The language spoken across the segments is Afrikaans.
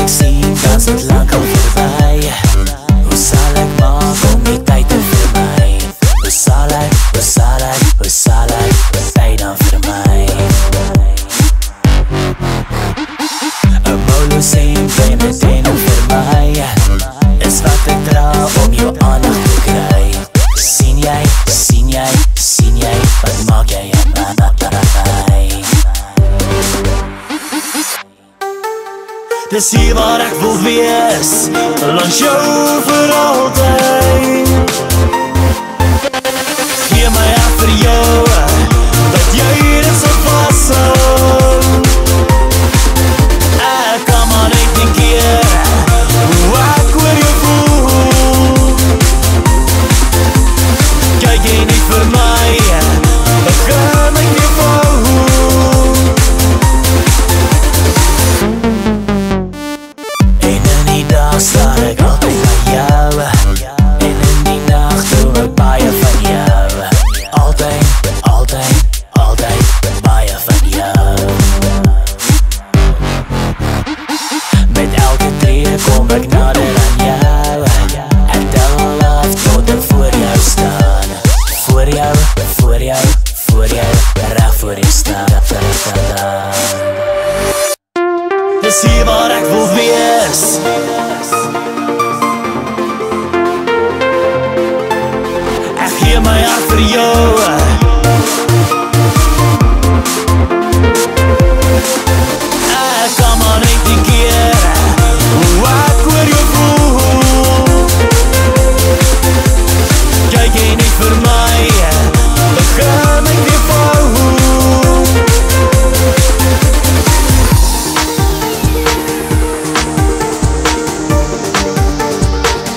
ek sien, dan is het lang al voorbij. Hoe sal ek maak om die tyd te vir my? Hoe sal ek tyd dan vir my? Een molo sê bly meteen om vir my, is wat ek dra om jou aandacht te kry. Sien jy, wat maak jy in my? Dis hier waar ek wil wees, langs jou vir altyd. Gee my hart vir jou, dat jy dit sal vashou. Ek kan maar net een keer, hoe ek oor jou voel. Kyk jy nie vir my, dan gaan ek nie wou. Staan ek altyd by jou, en in die nacht droom ek baie van jou. Altyd baie van jou. Met elke tree kom ek nader aan jou. Ek tel al af tot ek voor jou staan. Voor jou, reg voor jou staan. Dis hier waar ek wil wees. Gee my hart vir jou. Ek kan maar net een keer, hoe ek oor jou voel. Kyk jy net vir my, dan gaan ek nie wou.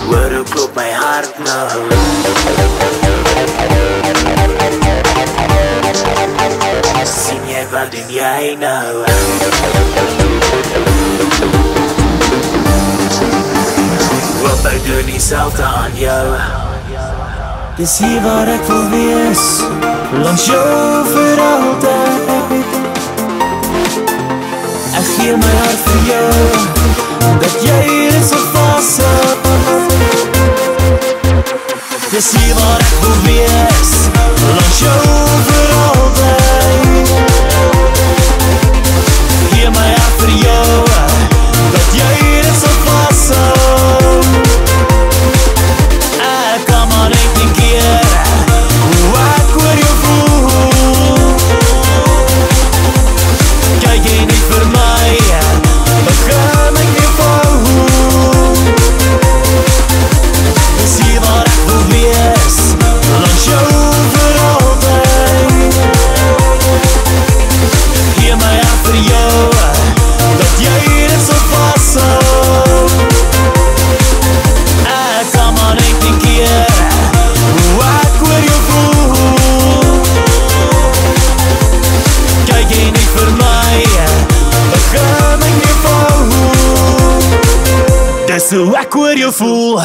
Hoor hoe klop my hart nou. Wat doen jy nou? Hoop ek doen dieselfde aan jou. Dis hier waar ek wil wees, langs jou vir altyd. Ek gee my hart vir jou, dat jy dit sal vashou. Dis hier waar ek wil wees, langs jou vir altyd. Gee my hart vir jou, dat jy dit sal vashou. Ek kan maar net een keer, hoe ek oor jou voel. Kyk jy nie vir my, dan gaan ek nie wou. Dis hier waar ek wil wees, langs jou vir altyd. Gee my hart vir jou, dat jy dit sal vashou. Ek kan maar net een keer, hoe ek oor jou voel. Kyk jy nie vir my, dan gaan ek nie wou. Dis hoe ek oor jou voel.